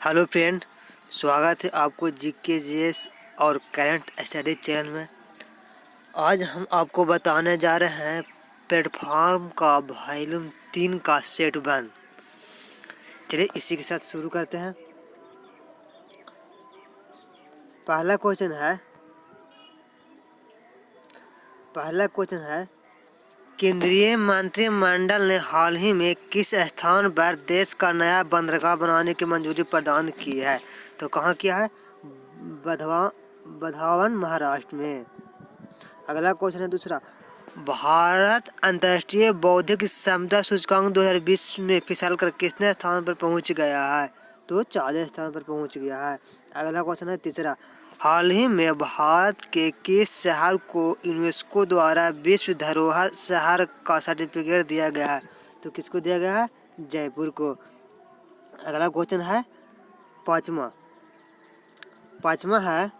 Hello friend, स्वागत है आपको जीकेजीएस और करंट स्टडी चैनल में। आज हम आपको बताने जा रहे हैं प्लेटफॉर्म का वॉल्यूम 3 का सेट 1। चलिए इसी के साथ शुरू करते हैं। पहला क्वेश्चन है केंद्रीय मंत्रिमंडल ने हाल ही में किस स्थान पर देश का नया बंदरगाह बनाने की मंजूरी प्रदान की है? तो कहाँ किया है? बधावन, महाराष्ट्र में। अगला क्वेश्चन है दूसरा, भारत अंतर्राष्ट्रीय बौद्धिक संपदा सूचकांक 2020 में फिसल कर कितने स्थान पर पहुंच गया है? तो 40 स्थान पर पहुंच गया है। अगला क्वेश्चन है तीसरा, हाल ही में भारत के किस शहर को यूनेस्को द्वारा विश्व धरोहर शहर का सर्टिफिकेट दिया गया है? तो किसको दिया गया है? जयपुर को। अगला क्वेश्चन है पाँचवा है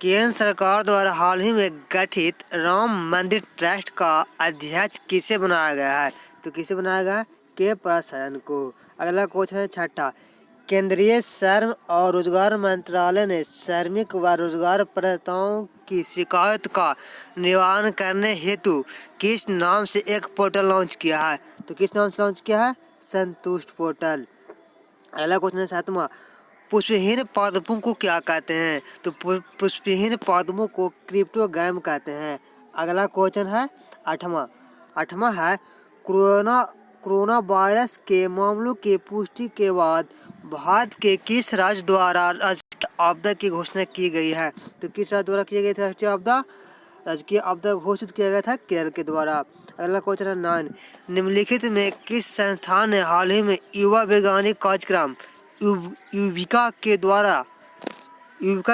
केंद्र सरकार द्वारा हाल ही में गठित राम मंदिर ट्रस्ट का अध्यक्ष किसे बनाया गया है? तो किसे बनाया गया है? के प्रसाद को। अगला क्वेश्चन है छठा, केंद्रीय श्रम और रोजगार मंत्रालय ने श्रमिक व रोजगार प्रदाताओं की शिकायत का निवारण करने हेतु किस नाम से एक पोर्टल लॉन्च किया है? तो किस नाम से लॉन्च किया है? संतुष्ट पोर्टल। अगला क्वेश्चन है सातवां, पुष्पहीन पौधों को क्या कहते हैं? तो पुष्पहीन पौधों को क्रिप्टोगैम कहते हैं। अगला क्वेश्चन है आठवां है कोरोना वायरस के मामलों की पुष्टि के बाद भारत के किस राज्य द्वारा राजकीय आपदा की घोषणा की गई है? तो किस राज्य द्वारा की गई थी राजकीय आपदा घोषित किया गया था? केरल के द्वारा। अगला क्वेश्चन है 9, निम्नलिखित में किस संस्थान ने हाल ही में युवा वैज्ञानिक कार्यक्रम युविका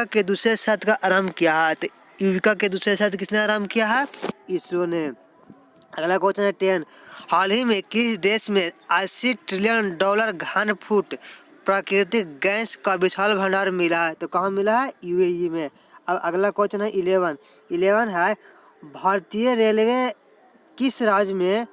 के दूसरे सत्र का आरंभ किया है? तो युविका के दूसरे सत्र किसने आरंभ किया है? इसरो ने। अगला क्वेश्चन है 10, हाल ही में किस देश में $80 ट्रिलियन घन फुट प्राकृतिक गैस का विशाल भंडार मिला है? तो कहाँ मिला है? यूएई में। अब अगला क्वेश्चन है 11 है, भारतीय रेलवे किस राज्य में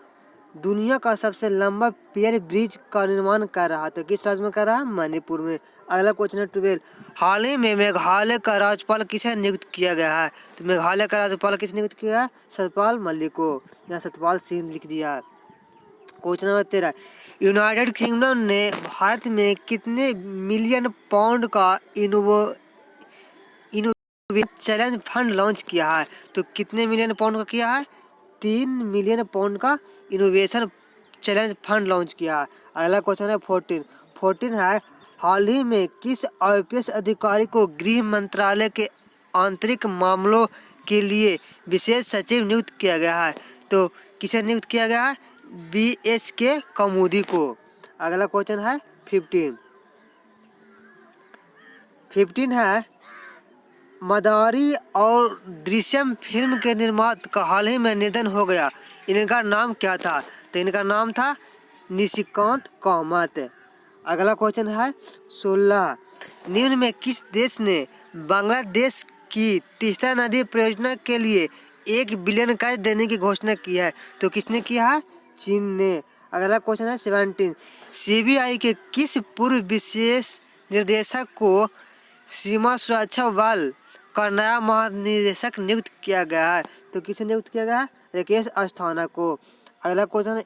दुनिया का सबसे लंबा पेयर ब्रिज का निर्माण कर रहा है? तो किस राज्य में कर रहा है? मणिपुर में। अगला क्वेश्चन है 12, हाल ही में मेघालय का राज्यपाल किसे नियुक्त किया गया है? तो मेघालय का राज्यपाल किसे नियुक्त किया है? सत्यपाल मलिक को, या सत्यपाल सिंह लिख दिया है। क्वेश्चन नंबर 13, यूनाइटेड किंगडम ने भारत में कितने मिलियन पाउंड का इनोवेशन चैलेंज फंड लॉन्च किया है? तो कितने मिलियन पाउंड का किया है? 3 मिलियन पाउंड का इनोवेशन चैलेंज फंड लॉन्च किया है। अगला क्वेश्चन है 14 है, हाल ही में किस आईपीएस अधिकारी को गृह मंत्रालय के आंतरिक मामलों के लिए विशेष सचिव नियुक्त किया गया है? तो किसे नियुक्त किया गया है? BSK कौमुदी को। अगला क्वेश्चन है 15 है, मदारी और दृश्यम फिल्म के निर्माता का हाल ही में निधन हो गया, इनका नाम क्या था? तो इनका नाम था निशिकांत कामत। अगला क्वेश्चन है 16, निम्न में किस देश ने बांग्लादेश की तीस्ता नदी परियोजना के लिए 1 बिलियन कर्ज देने की घोषणा की है? तो किसने किया है? चीन ने। अगला क्वेश्चन है 17, सीबीआई के किस पूर्व विशेष निर्देशक को सीमा सुरक्षा बल का नया महानिदेशक नियुक्त किया गया है? तो किसे नियुक्त किया गया है? राकेश अस्थाना को। अगला क्वेश्चन है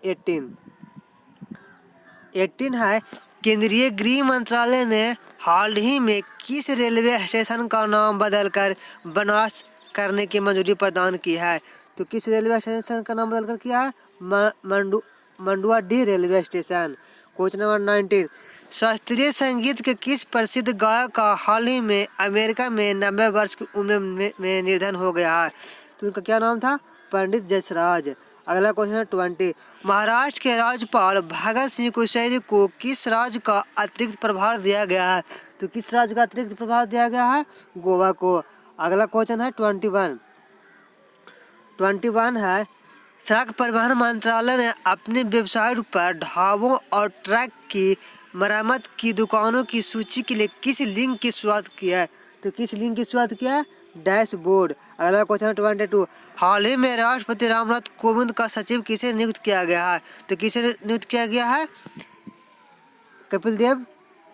18 है, केंद्रीय गृह मंत्रालय ने हाल ही में किस रेलवे स्टेशन का नाम बदलकर बनारस करने की मंजूरी प्रदान की है? तो किस रेलवे स्टेशन का नाम बदलकर किया है? Manduadih railway station. Question number 19, शास्त्रीय संगीत के किस प्रसिद्ध गायक का हाल ही में अमेरिका में 90 वर्ष की उम्र में निधन हो गया है? तो उनका क्या नाम था? पंडित जसराज। अगला क्वेश्चन है 20, महाराष्ट्र के राज्यपाल भगत सिंह कोश्यारी को किस राज्य का अतिरिक्त प्रभार दिया गया है? तो किस राज्य का अतिरिक्त प्रभार दिया गया है? गोवा को। अगला क्वेश्चन है 21 है, सड़क परिवहन मंत्रालय ने अपनी वेबसाइट पर ढाबों और ट्रक की मरम्मत की दुकानों की सूची के लिए किस लिंक की शुरुआत की है? तो किस लिंक की शुरुआत किया है? डैशबोर्ड। अगला क्वेश्चन है 22, हाल ही में राष्ट्रपति रामनाथ कोविंद का सचिव किसे नियुक्त किया गया है? तो किसे नियुक्त किया गया है? कपिल देव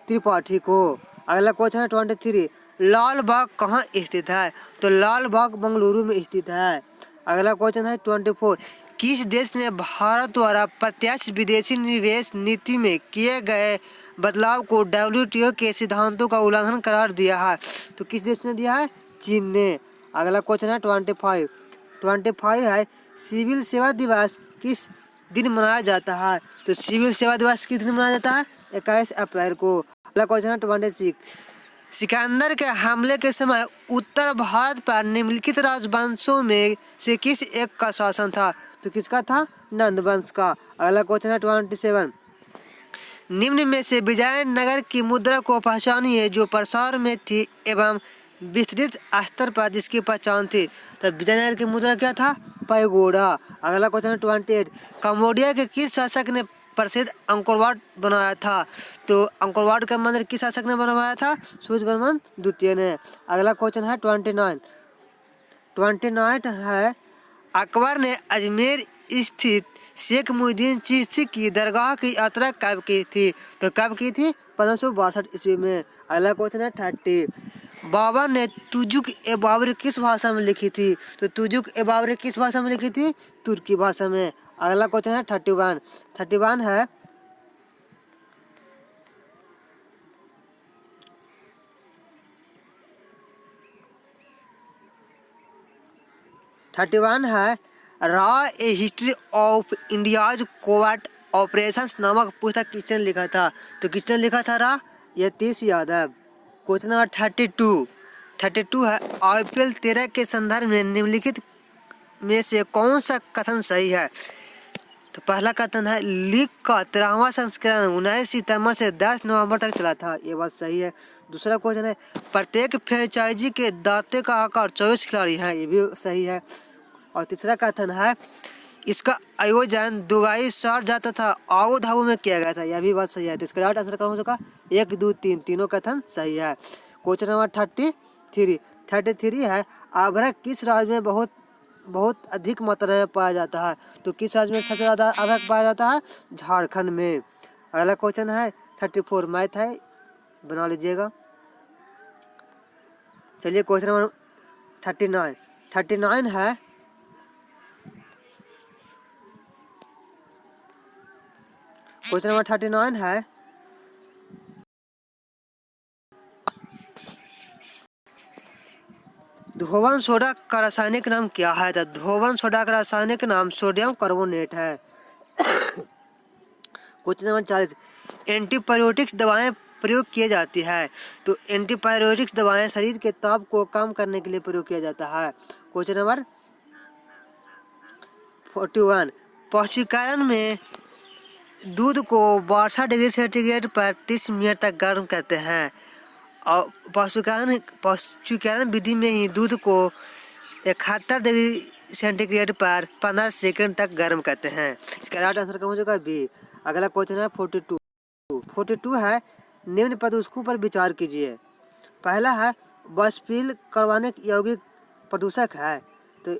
त्रिपाठी को। अगला क्वेश्चन है 23, लाल बाग कहाँ स्थित है? तो लाल बाग बेंगलुरु में स्थित है। अगला क्वेश्चन है 24, किस देश ने भारत द्वारा प्रत्यक्ष विदेशी निवेश नीति में किए गए बदलाव को WTO के सिद्धांतों का उल्लंघन करार दिया है? तो किस देश ने दिया है? चीन ने। अगला क्वेश्चन है 25 है, सिविल सेवा दिवस किस दिन मनाया जाता है? तो सिविल सेवा दिवस किस दिन मनाया जाता है? 21 अप्रैल को। अगला क्वेश्चन है 26, सिकंदर के हमले के समय उत्तर भारत पर निम्नलिखित राजवंशों में से किस एक का शासन था? तो किसका था? नंद वंश का। अगला क्वेश्चन है 27, निम्न में से विजयनगर की मुद्रा को पहचानिए जो प्रसार में थी एवं विस्तृत स्तर पर जिसकी पहचान थी। तो विजयनगर की मुद्रा क्या था? पैगोडा। अगला क्वेश्चन है 28, कंबोडिया के किस शासक ने प्रसिद्ध अंकोर वाट बनाया था? तो अंकोर वाट का मंदिर किस शासक ने बनवाया था? सूर्यवर्मन द्वितीय ने। अगला क्वेश्चन है 29 है, अकबर ने अजमेर स्थित शेख मुहिद्दीन चिश्ती की दरगाह की यात्रा कब की थी? तो कब की थी? 1562 ईस्वी में। अगला क्वेश्चन है 30, बाबर ने तुजुक ए बाबरी किस भाषा में लिखी थी? तो तुजुक ए बाबरी किस भाषा में लिखी थी? तुर्की भाषा में। अगला क्वेश्चन है 31 है, raw A history of India's covert operations नामक पुस्तक किसने लिखा था? तो किसने लिखा था? Raw Yatish Yadav. Question number 32 है, IPL 13 के संदर्भ में निम्नलिखित में से कौन सा कथन सही है? तो पहला कथन है, लीग का 13वां संस्करण 19 सितंबर से 10 नवंबर तक चला था। ये बात सही है। दूसरा क्वेश्चन है, प्रत्येक फ्रेंचाइजी के दाते का आकार 24 खिलाड़ी हैं। ये भी सही है। और तीसरा कथन है, इसका आयोजन दुबई, शारजाह तथा आबू धाबी में किया गया था। यह भी बात सही है। तो इसका राइट आंसर कौन होगा? 1, 2, 3 तीनों कथन सही है। क्वेश्चन नंबर 33 है, अभ्रक किस राज्य में बहुत अधिक मात्रा में पाया जाता है? तो किस राज्य में सबसे ज़्यादा अभ्रक पाया जाता है? झारखंड में। अगला क्वेश्चन है 34, मैथ है, बना लीजिएगा। चलिए क्वेश्चन नंबर 39 है, क्वेश्चन नंबर 39 है, धोवन सोडा का रासायनिक नाम क्या है? तो धोवन सोडा का रासायनिक नाम सोडियम कार्बोनेट है। क्वेश्चन नंबर 40, एंटीबायोटिक्स दवाएं प्रयोग की जाती है। तो एंटीबायोटिक्स दवाएं शरीर के ताप को कम करने के लिए प्रयोग किया जाता है। क्वेश्चन नंबर 41, पशुचारण में दूध को 62 डिग्री सेंटीग्रेड पर 30 मिनट तक गर्म करते हैं और पशुचारण विधि में ही दूध को 71 डिग्री सेंटीग्रेड पर 15 सेकंड तक गर्म करते हैं। इसका राइट आंसर कौन हो जाएगा? बी। अगला क्वेश्चन है 42 है, निम्न प्रदूषकों पर विचार कीजिए। पहला है, वाष्पशील करवाने योग्य प्रदूषक है। तो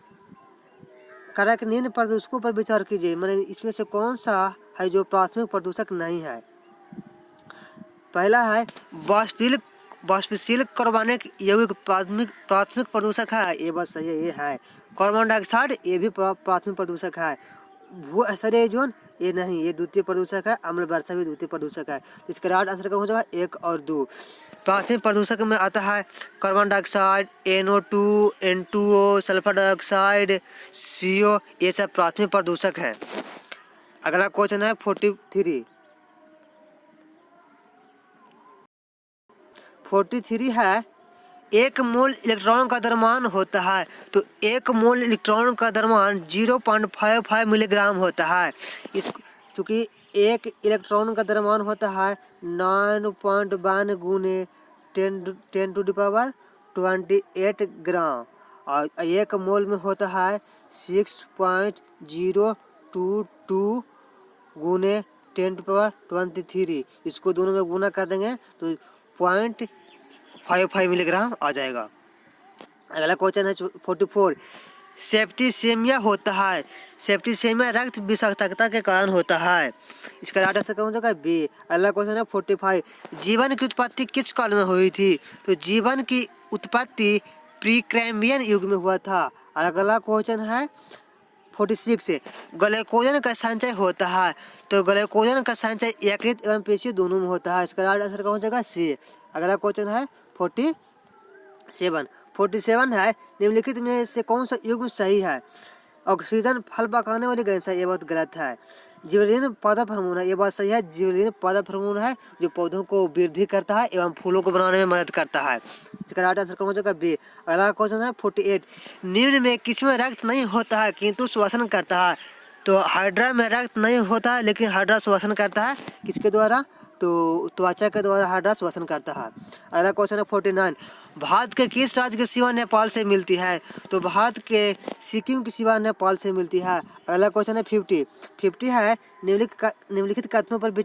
कारक निम्न प्रदूषकों पर विचार कीजिए, मैंने इसमें से कौन सा है जो प्राथमिक प्रदूषक नहीं है? पहला है वाष्पशील करवाने योग्य प्राथमिक प्रदूषक है। ये बात सही है, ये है। कार्बन डाइऑक्साइड ये भी प्राथमिक प्रदूषक है। भू स्तरीय ओजोन ये नहीं, ये द्वितीय प्रदूषक है। अम्ल वर्षा भी द्वितीय प्रदूषक है। इसका राइट आंसर कौन हो जाएगा? 1 और 2। प्राथमिक प्रदूषक में आता है carbon dioxide, NO2, N2O, sulphur dioxide, CO, ये सब प्राथमिक प्रदूषक है। अगला क्वेश्चन है 43 है, एक मोल इलेक्ट्रॉन का द्रव्यमान होता है। तो एक मोल इलेक्ट्रॉन का द्रव्यमान 0.55 मिलीग्राम होता है। चूँकि एक इलेक्ट्रॉन का द्रव्यमान होता है 9.1 गुने 10⁻28 ग्राम और एक मोल में होता है 6.022 गुने 10⁻23। इसको दोनों में गुना कर देंगे तो 0.55 मिलीग्राम आ जाएगा। अगला क्वेश्चन है 44, सेप्टिसेमिया होता है। सेप्टिसेमिया रक्त विषाक्तता के कारण होता है। इसका राइट आंसर कौन होगा? बी। अगला क्वेश्चन है 45, जीवन की उत्पत्ति किस काल में हुई थी? तो जीवन की उत्पत्ति प्रीकैम्बियन युग में हुआ था। अगला क्वेश्चन है 46, ग्लाइकोजन का संचय होता है। तो ग्लाइकोजन का संचय यकृत एवं पेशी दोनों में होता है। इसका राइट आंसर कौन हो जाएगा? सी। अगला क्वेश्चन है 47 है, निम्नलिखित में से कौन सा युग्म सही है? ऑक्सीजन फल पकाने वाली गैस है, ये बहुत गलत है। जिबरेलिन पादप हार्मोन है, ये बात सही है। जिबरेलिन पादप हार्मोन है जो पौधों को वृद्धि करता है एवं फूलों को बनाने में मदद करता है। इसका राइट आंसर कौन हो जाएगा? बी। अगला क्वेश्चन है 48, निम्न में किसमें रक्त नहीं होता है किंतु श्वसन करता है? तो हाइड्रा में रक्त नहीं होता है लेकिन हाइड्रा श्वसन करता है। किसके द्वारा? तो त्वचा के द्वारा हाइड्रा श्वसन करता है। अगला क्वेश्चन है 49, भारत के किस राज्य की सीमा नेपाल से मिलती है? तो भारत के सिक्किम की सीमा नेपाल से मिलती है। अगला क्वेश्चन है 50 है, निम्नलिखित कथनों पर